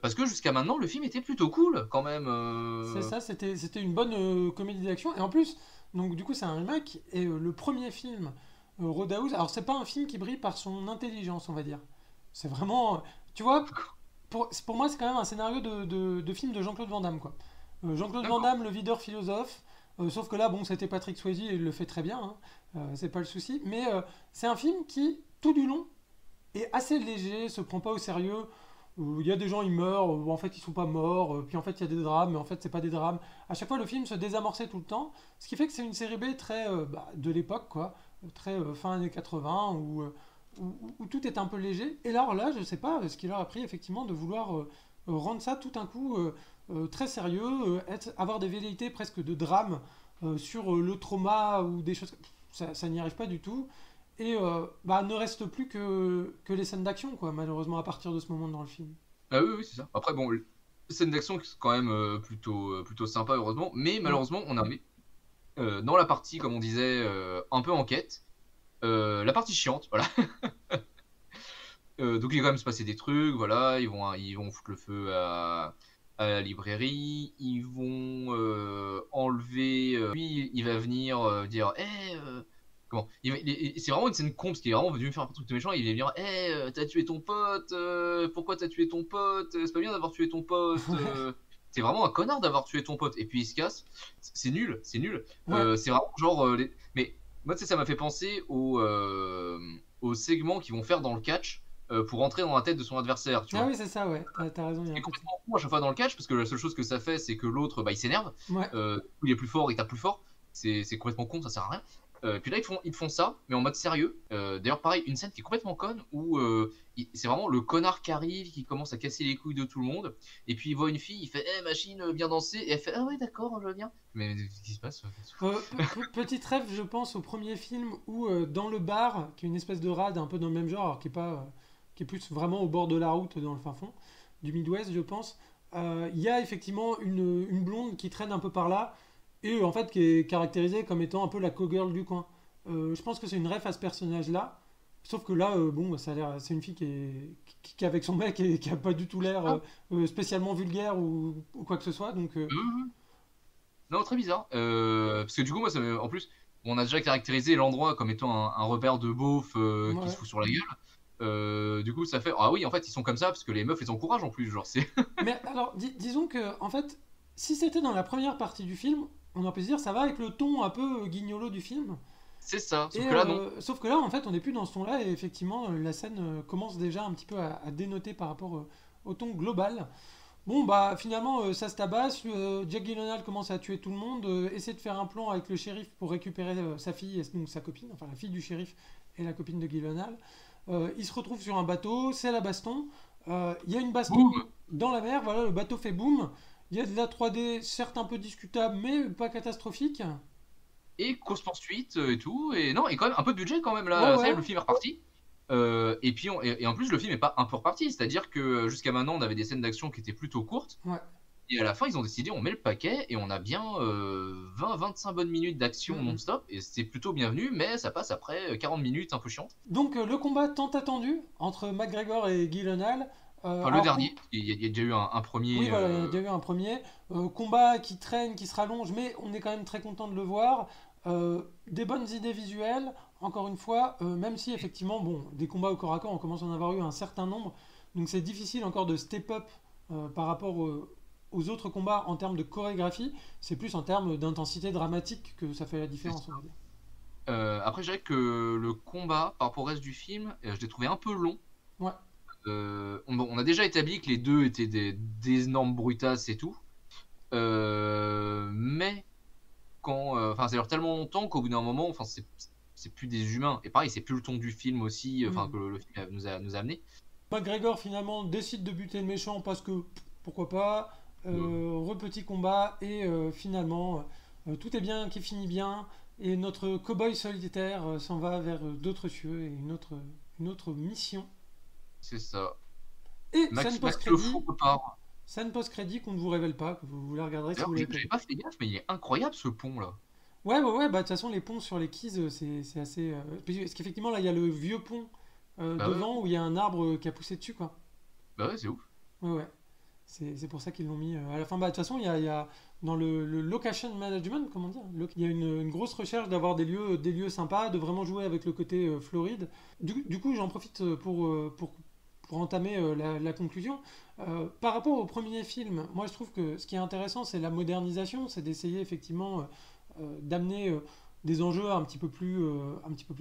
parce que jusqu'à maintenant, le film était plutôt cool quand même. c'est ça, c'était une bonne comédie d'action. Et en plus, donc du coup, c'est un remake, et le premier film, Roadhouse, alors c'est pas un film qui brille par son intelligence, on va dire. C'est vraiment, tu vois, pour moi, c'est quand même un scénario de film de Jean-Claude Van Damme, quoi. Jean-Claude Van D'accord. Damme, le videur philosophe. Sauf que là, bon, c'était Patrick Swayze et il le fait très bien, hein. C'est pas le souci. Mais c'est un film qui, tout du long, est assez léger, se prend pas au sérieux. Il y a des gens, ils meurent, en fait, ils sont pas morts. Puis en fait, il y a des drames, mais en fait, c'est pas des drames. À chaque fois, le film se désamorçait tout le temps. Ce qui fait que c'est une série B très de l'époque, quoi. Très fin années 80, où tout est un peu léger. Et là, je sais pas ce qu'il leur a pris, effectivement, de vouloir rendre ça tout un coup très sérieux, avoir des velléités presque de drame sur le trauma ou des choses. Ça n'y arrive pas du tout. Et ne reste plus que les scènes d'action, quoi, malheureusement, à partir de ce moment dans le film. Ah oui, oui, c'est ça. Après, bon, les scènes d'action qui sont quand même plutôt sympa, heureusement. Mais Ouais, malheureusement, on arrive dans la partie, comme on disait, un peu enquête. La partie chiante, voilà. Donc il va quand même se passer des trucs, voilà. Ils vont foutre le feu à la librairie. Ils vont enlever. Lui, il va venir dire, comment? C'est vraiment une scène con parce qu'il est vraiment venu me faire un truc de méchant. Il va venir, t'as tué ton pote. Pourquoi t'as tué ton pote? C'est pas bien d'avoir tué ton pote. C'est vraiment un connard d'avoir tué ton pote. Et puis il se casse. C'est nul, c'est nul. ouais. C'est vraiment genre. Mais moi, tu sais, ça m'a fait penser aux segments qu'ils vont faire dans le catch pour entrer dans la tête de son adversaire, tu Ah vois. oui, c'est ça, ouais. T'as raison, il y a C'est un peu de ça. complètement con à chaque fois dans le catch parce que la seule chose que ça fait, c'est que l'autre, bah, il s'énerve. Ouais. Il est plus fort, il tape plus fort. C'est complètement con, ça sert à rien. Puis là, ils font ça, mais en mode sérieux. D'ailleurs, pareil, une scène qui est complètement conne où c'est vraiment le connard qui arrive, qui commence à casser les couilles de tout le monde. Et puis il voit une fille, il fait, machine, viens danser. Et elle fait, ah ouais, d'accord, je viens. Mais qu'est-ce qui se passe? Petite rêve, je pense, au premier film où, dans le bar, qui est une espèce de rade un peu dans le même genre, alors qui est pas, qui est plus vraiment au bord de la route, dans le fin fond du Midwest, je pense, il y a effectivement une blonde qui traîne un peu par là, et en fait qui est caractérisée comme étant un peu la cowgirl du coin. Je pense que c'est une ref à ce personnage-là. Sauf que là, bon, ça a l'air, c'est une fille qui est avec son mec et qui a pas du tout l'air Ah, spécialement vulgaire ou quoi que ce soit. Donc, non, très bizarre. Parce que du coup, moi, en plus, on a déjà caractérisé l'endroit comme étant un repère de beauf qui se ouais. fout sur la gueule. Du coup, ça fait. Ah oui, en fait, ils sont comme ça parce que les meufs, elles encouragent en plus. Genre, c'est. Mais alors, disons que, en fait, si c'était dans la première partie du film, on aurait pu se dire ça va avec le ton un peu guignolo du film. C'est ça. Sauf Et que là, non. sauf que là, en fait, on n'est plus dans ce ton-là et effectivement, la scène commence déjà un petit peu à dénoter par rapport au ton global. Bon, bah finalement, ça se tabasse. Jack Gyllenhaal commence à tuer tout le monde, essaie de faire un plan avec le shérif pour récupérer sa fille, et donc sa copine, enfin la fille du shérif et la copine de Gyllenhaal. Il se retrouve sur un bateau, c'est la baston. Il y a une baston Boum. dans la mer, voilà, le bateau fait boum. Il y a de la 3D, certes un peu discutable, mais pas catastrophique. Et course poursuite et tout. Et non, et quand même un peu de budget quand même Ouais, là. Ça y est, ouais, le film est reparti. Et puis, et en plus, le film est pas un peu reparti. C'est-à-dire que jusqu'à maintenant, on avait des scènes d'action qui étaient plutôt courtes. ouais. Et à la fin, ils ont décidé, on met le paquet et on a bien 20-25 bonnes minutes Mm, d'action mm. non-stop. Et c'est plutôt bienvenu, mais ça passe après 40 minutes un peu chiantes. Donc le combat tant attendu entre McGregor et Gyllenhaal. Enfin, le dernier, il y a déjà eu un Oui, premier. voilà, il y a déjà eu un premier combat qui traîne, qui se rallonge, mais on est quand même très content de le voir. Des bonnes idées visuelles, encore une fois, même si effectivement, bon, des combats au corps à corps, on commence à en avoir eu un certain nombre, donc c'est difficile encore de step up par rapport aux autres combats en termes de chorégraphie, c'est plus en termes d'intensité dramatique que ça fait la C'est différence, on va ça. dire. Après, je dirais que le combat, par rapport au reste du film, je l'ai trouvé un peu long. Ouais, On a déjà établi que les deux étaient des énormes brutasses et tout. Mais enfin, ça dure tellement longtemps qu'au bout d'un moment, enfin, c'est plus des humains. Et pareil, c'est plus le ton du film aussi, enfin, hmm. que le film nous a amené. McGregor finalement décide de buter le méchant parce que pourquoi pas, Euh, petit combat et finalement tout est bien qui finit bien et notre cow-boy solitaire s'en va vers d'autres cieux et une autre mission. c'est ça. Et Max le fou repart. scène post-crédit qu'on ne vous révèle pas, que vous la regarderez si D'ailleurs, vous l'avez pas j'avais vu. pas fait gaffe, mais il est incroyable ce pont là. Ouais, bah de toute façon les ponts sur les quays c'est assez... parce qu'effectivement là il y a le vieux pont Bah ouais, devant où il y a un arbre qui a poussé dessus quoi. bah ouais, c'est ouf. Ouais. C'est pour ça qu'ils l'ont mis à la fin. Bah, de toute façon, il y a dans le location management, comment dire, il y a une grosse recherche d'avoir des lieux sympas, de vraiment jouer avec le côté Floride. Du coup, j'en profite pour entamer la conclusion. Par rapport au premier film, moi je trouve que ce qui est intéressant, c'est la modernisation, c'est d'essayer effectivement d'amener des enjeux un petit peu plus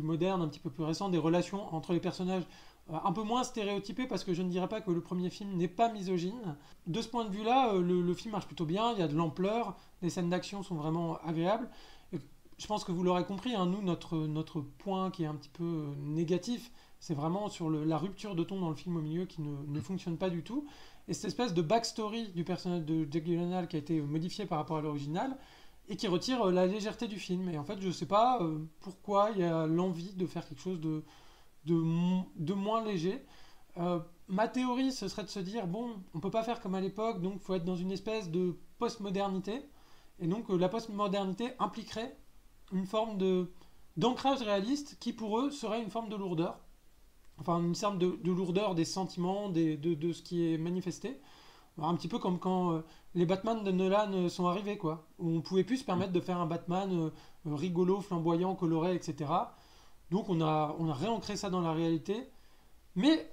modernes, un petit peu plus récents, des relations entre les personnages un peu moins stéréotypé parce que je ne dirais pas que le premier film n'est pas misogyne. De ce point de vue-là, le film marche plutôt bien, il y a de l'ampleur, les scènes d'action sont vraiment agréables. Et je pense que vous l'aurez compris, hein, nous, notre point qui est un petit peu négatif, c'est vraiment sur la rupture de ton dans le film au milieu qui ne fonctionne pas du tout. Et cette espèce de backstory du personnage de Jake Gyllenhaal qui a été modifié par rapport à l'original et qui retire la légèreté du film. Et en fait, je ne sais pas pourquoi il y a l'envie de faire quelque chose de moins léger. Ma théorie, ce serait de se dire, bon, on peut pas faire comme à l'époque, donc il faut être dans une espèce de post-modernité. Et donc la post-modernité impliquerait une forme d'ancrage réaliste qui pour eux serait une forme de lourdeur. Enfin, une forme de lourdeur des sentiments, de ce qui est manifesté. Alors, un petit peu comme quand les Batman de Nolan sont arrivés, quoi. Où on pouvait plus se permettre de faire un Batman rigolo, flamboyant, coloré, etc. Donc on a réancré ça dans la réalité. Mais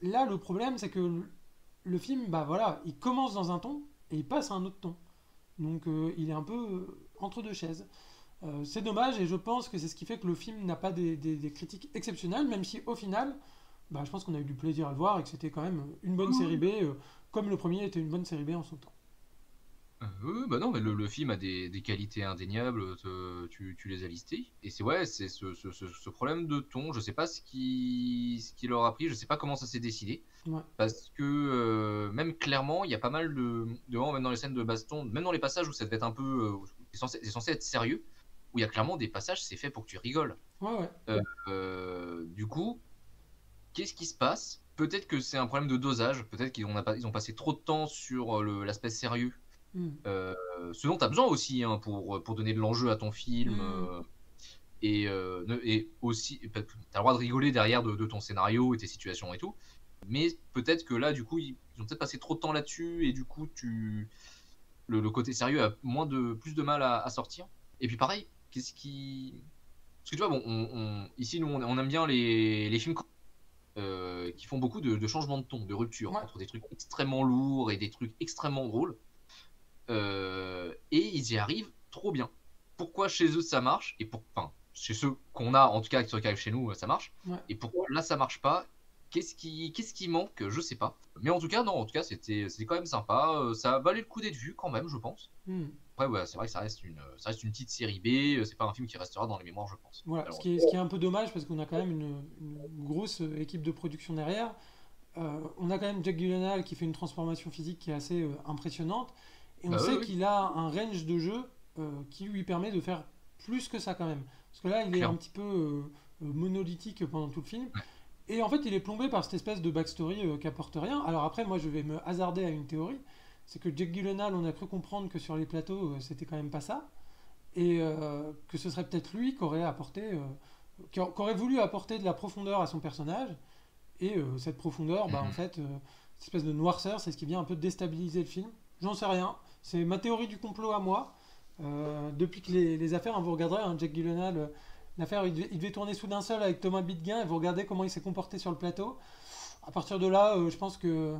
là, le problème, c'est que le film, bah voilà, il commence dans un ton et il passe à un autre ton. Donc il est un peu entre deux chaises. C'est dommage et je pense que c'est ce qui fait que le film n'a pas des critiques exceptionnelles, même si au final, bah, je pense qu'on a eu du plaisir à le voir et que c'était quand même une bonne série B, comme le premier était une bonne série B en son temps. Oui, bah non, mais le film a des qualités indéniables, tu les as listées. Et c'est ouais, c'est ce problème de ton, je sais pas ce qui leur a pris, je sais pas comment ça s'est décidé. Ouais. Parce que même clairement, il y a pas mal de moments, même dans les scènes de baston, même dans les passages où ça devait être un peu. Où c'est censé être sérieux, où il y a clairement des passages, c'est fait pour que tu rigoles. Ouais. Du coup, qu'est-ce qui se passe? Peut-être que c'est un problème de dosage, peut-être ils ont passé trop de temps sur l'aspect sérieux. Hmm. Euh, Ce dont tu as besoin aussi hein, pour donner de l'enjeu à ton film. Hmm. Et aussi, tu as le droit de rigoler derrière de ton scénario et tes situations et tout. Mais peut-être que là, du coup, ils ont peut-être passé trop de temps là-dessus et du coup, le côté sérieux a plus de mal à sortir. Et puis pareil, qu'est-ce qui. Parce que tu vois, bon, ici, nous, on aime bien les films qui font beaucoup de changements de ton, de rupture, Ouais. entre des trucs extrêmement lourds et des trucs extrêmement drôles. Et ils y arrivent trop bien. Pourquoi chez eux ça marche enfin, chez ceux qu'on a en tout cas qui arrivent chez nous ça marche Ouais. et pourquoi là ça marche pas. Qu'est-ce qui manque, je sais pas, mais en tout cas non, en tout cas c'était quand même sympa, ça valait le coup d'être vu quand même, je pense. Hmm. Après ouais, c'est vrai que ça reste une petite série B, c'est pas un film qui restera dans les mémoires, je pense, Voilà, malheureusement. ce qui est un peu dommage parce qu'on a quand même une grosse équipe de production derrière. On a quand même Jack Gyllenhaal qui fait une transformation physique qui est assez impressionnante. Et on Bah sait oui, qu'il a un range de jeu qui lui permet de faire plus que ça quand même. Parce que là, il est un clairement. petit peu monolithique pendant tout le film. Ouais. Et en fait, il est plombé par cette espèce de backstory qui apporte rien. Alors après, moi, je vais me hasarder à une théorie. C'est que Jack Gyllenhaal, on a cru comprendre que sur les plateaux, c'était quand même pas ça. Et que ce serait peut-être lui qui aurait voulu apporter de la profondeur à son personnage. Et cette profondeur, bah, en Mhm. fait, cette espèce de noirceur, c'est ce qui vient un peu déstabiliser le film. J'en sais rien. C'est ma théorie du complot à moi. Depuis que les affaires, hein, vous regarderez, hein, Jack Gyllenhaal, l'affaire, il devait tourner Soudain Seul avec Thomas Bidguin, et vous regardez comment il s'est comporté sur le plateau. À partir de là, je pense que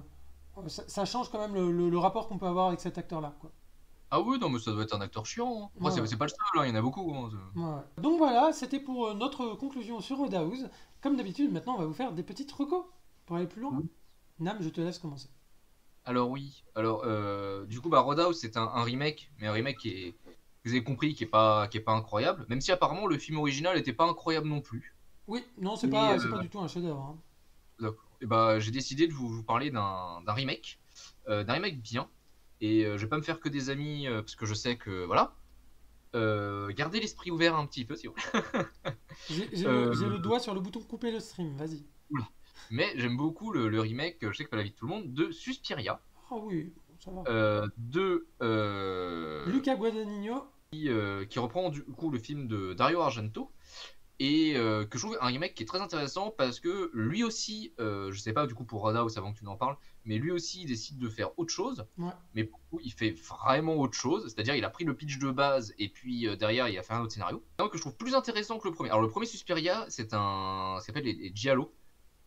ça change quand même le rapport qu'on peut avoir avec cet acteur-là, quoi. Ah oui, non, mais ça doit être un acteur chiant, hein. Après, Ouais, ouais. c'est pas le seul, hein, il y en a beaucoup, hein. Ouais, ouais. Donc voilà, c'était pour notre conclusion sur Roadhouse. Comme d'habitude, maintenant, on va vous faire des petites recos pour aller plus loin. Oui. Nam, je te laisse commencer. Alors oui, alors du coup, bah, Roadhouse, c'est un remake, mais un remake vous avez compris, qui est pas incroyable, même si apparemment le film original était pas incroyable non plus. Oui, non, Et, c'est pas du tout un chef-d'œuvre, hein. d'accord. Et bah, j'ai décidé de vous parler d'un remake bien, et je vais pas me faire que des amis, parce que je sais que, voilà, gardez l'esprit ouvert un petit peu, si vous voulez. J'ai le Euh, doigt sur le bouton couper le stream, vas-y. oula. Mais j'aime beaucoup le remake, je sais que pas la vie de tout le monde, de Suspiria, Ah oui, bon, ça va. de Luca Guadagnino. qui reprend du coup le film de Dario Argento et que je trouve un remake qui est très intéressant parce que lui aussi, je sais pas du coup pour Roadhouse avant que tu n'en parles, mais lui aussi il décide de faire autre chose, Ouais. mais pour le coup, il fait vraiment autre chose, c'est-à-dire il a pris le pitch de base et puis derrière il a fait un autre scénario. Un que je trouve plus intéressant que le premier. Alors le premier Suspiria, ça s'appelle les Giallo,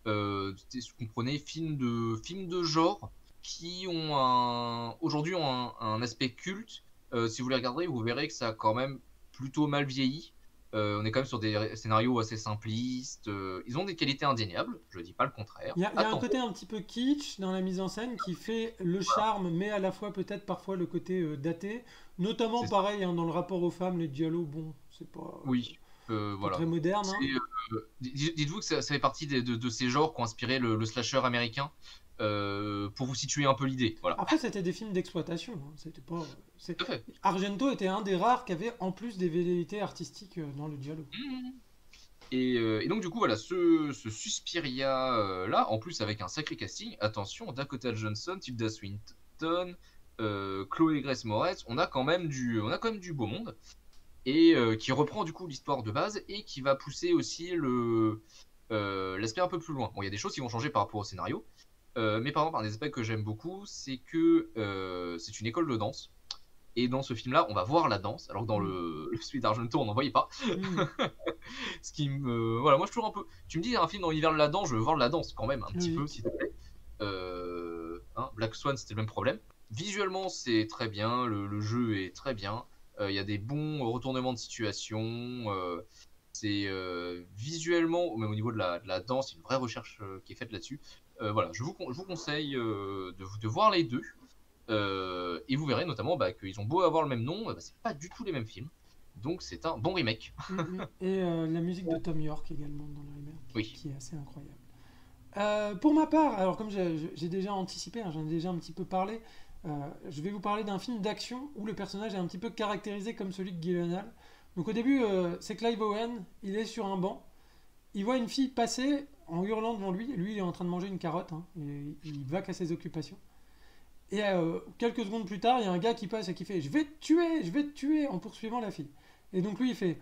c'est ce qu'on prenait films de genre qui ont aujourd'hui ont un aspect culte. Si vous les regardez, vous verrez que ça a quand même plutôt mal vieilli. On est quand même sur des scénarios assez simplistes. Ils ont des qualités indéniables, je dis pas le contraire. Il y a un côté un petit peu kitsch dans la mise en scène qui fait le charme, mais à la fois peut-être parfois le côté daté. Notamment C'est ça. pareil, hein, dans le rapport aux femmes, les dialogues, bon, c'est Oui, pas voilà. très moderne, hein. Dites-vous que ça fait partie de ces genres qui ont inspiré le slasher américain, pour vous situer un peu l'idée. Voilà. Après, c'était des films d'exploitation, hein. C'était pas. Tout à fait. Argento était un des rares qui avait en plus des velléités artistiques dans le dialogue. Mmh. Et donc du coup voilà ce Suspiria là en plus avec un sacré casting, attention, Dakota Johnson, Tilda Swinton, Chloé Grace Moretz, on a quand même du beau monde et qui reprend du coup l'histoire de base et qui va pousser aussi l'aspect un peu plus loin. Bon, il y a des choses qui vont changer par rapport au scénario, mais par exemple un des aspects que j'aime beaucoup c'est que c'est une école de danse. Et dans ce film-là, on va voir la danse, alors que dans Mm. le celui d'Argento, on n'en voyait pas. Mm. Ce qui me. Voilà, moi je suis toujours un peu. Tu me dis un film dans l'univers de la danse, je veux voir de la danse quand même, un petit peu, Logique. s'il te plaît. Hein, Black Swan, c'était le même problème. Visuellement, c'est très bien, le jeu est très bien. Il y a des bons retournements de situation. C'est visuellement, même au niveau de la danse, il y a une vraie recherche qui est faite là-dessus. Voilà, je vous conseille de voir les deux. Et vous verrez notamment bah, qu'ils ont beau avoir le même nom, bah, c'est pas du tout les mêmes films. Donc c'est un bon remake. Mm, mm. Et la musique de Tom York également dans le remake, Oui. qui est assez incroyable. Pour ma part, alors comme j'ai déjà anticipé, hein, j'en ai déjà un petit peu parlé, je vais vous parler d'un film d'action où le personnage est un petit peu caractérisé comme celui de Gyllenhaal. Donc au début, c'est Clive Owen, il est sur un banc, il voit une fille passer en hurlant devant lui, lui il est en train de manger une carotte, hein, et il va qu'à ses occupations. Et quelques secondes plus tard, il y a un gars qui passe et qui fait je vais te tuer en poursuivant la fille. Et donc lui il fait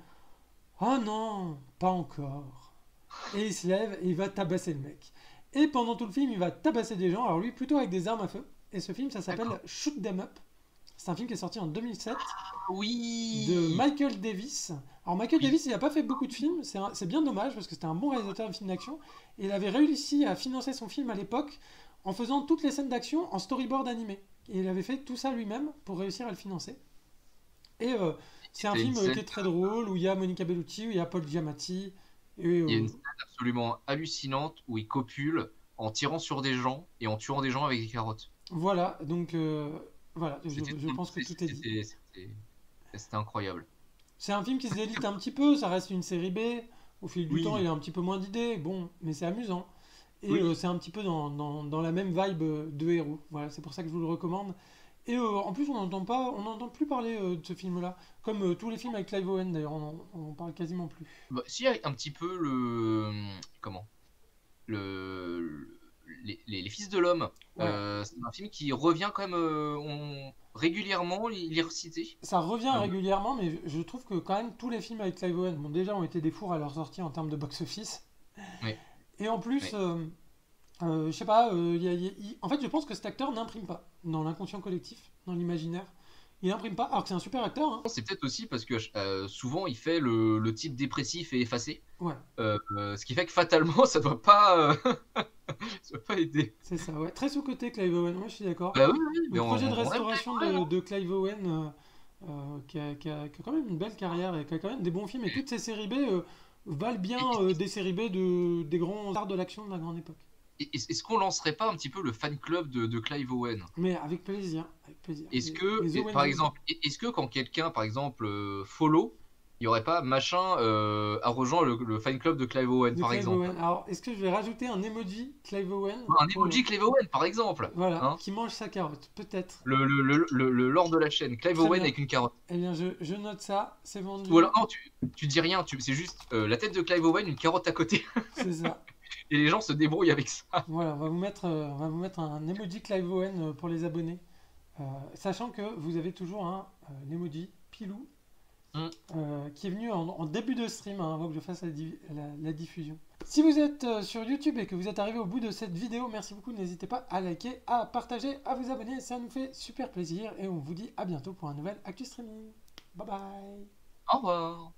oh non, pas encore. Et il se lève et il va tabasser le mec. Et pendant tout le film, il va tabasser des gens, alors lui plutôt avec des armes à feu. Et ce film, ça s'appelle D'accord. Shoot 'Em Up. C'est un film qui est sorti en 2007 de Oui. Michael Davis. Alors Michael Oui. Davis, il n'a pas fait beaucoup de films, c'est bien dommage parce que c'était un bon réalisateur de films d'action. Et il avait réussi à financer son film à l'époque en faisant toutes les scènes d'action en storyboard animé. Et il avait fait tout ça lui-même pour réussir à le financer. Et c'est un C'est une film scène, qui est très drôle, où il y a Monica Bellucci, où il y a Paul Giamatti. Et il y a une scène absolument hallucinante où il copule en tirant sur des gens et en tuant des gens avec des carottes. voilà, donc voilà, C'était je pense que tout est dit. c'était incroyable. C'est un film qui se délite un petit peu, ça reste une série B. Au fil du temps, Oui. il a un petit peu moins d'idées, bon, mais c'est amusant. Et Oui. c'est un petit peu dans la même vibe de héros. Voilà, c'est pour ça que je vous le recommande. Et en plus, on n'entend plus parler de ce film-là. Comme tous les films avec Clive Owen, d'ailleurs, on en parle quasiment plus. Bah, si, il y a un petit peu le. Comment? Le, les Fils de l'Homme. Ouais. C'est un film qui revient quand même régulièrement, il est recité. Ça revient Euh, régulièrement, mais je trouve que quand même tous les films avec Clive Owen, bon, déjà ont été des fours à leur sortie en termes de box-office. oui, Et en plus, oui. je sais pas, en fait, je pense que cet acteur n'imprime pas dans l'inconscient collectif, dans l'imaginaire. Il imprime pas, alors que c'est un super acteur. Hein. C'est peut-être aussi parce que souvent il fait le type dépressif et effacé. Ouais. Ce qui fait que fatalement ça doit pas, ça doit pas aider. C'est ça, ouais. Très sous-côté Clive Owen, moi je suis d'accord. Bah oui, oui, Le mais projet de on aime restauration Clive Owen, hein. de Clive Owen, qui a quand même une belle carrière et qui a quand même des bons films, et toutes ces séries B valent bien des séries B des grands stars de l'action de la grande époque. Est-ce qu'on lancerait pas un petit peu le fan club de Clive Owen? Mais avec plaisir, avec plaisir. Est-ce Les que, Owen par Zones. exemple, est-ce que quand quelqu'un, par exemple, follow, il n'y aurait pas machin a rejoint le fan club de Clive Owen, De par Clive exemple? Owen. Alors, est-ce que je vais rajouter un emoji Clive Owen Un pour, emoji Clive Owen, par exemple, voilà, hein? qui mange sa carotte? Peut-être. Le lord de la chaîne, Clive Très Owen bien. avec une carotte. Eh bien, je note ça, c'est Ou alors, vendu. non, tu dis rien, c'est juste la tête de Clive Owen, une carotte à côté, C'est ça. et les gens se débrouillent avec ça. Voilà, on va vous mettre un emoji Clive Owen pour les abonnés. Sachant que vous avez toujours un emoji Pilou Mm. qui est venu en début de stream, hein, avant que je fasse la diffusion. Si vous êtes sur YouTube et que vous êtes arrivé au bout de cette vidéo, merci beaucoup. N'hésitez pas à liker, à partager, à vous abonner. Ça nous fait super plaisir. Et on vous dit à bientôt pour un nouvel Actu Streaming. Bye bye. Au revoir.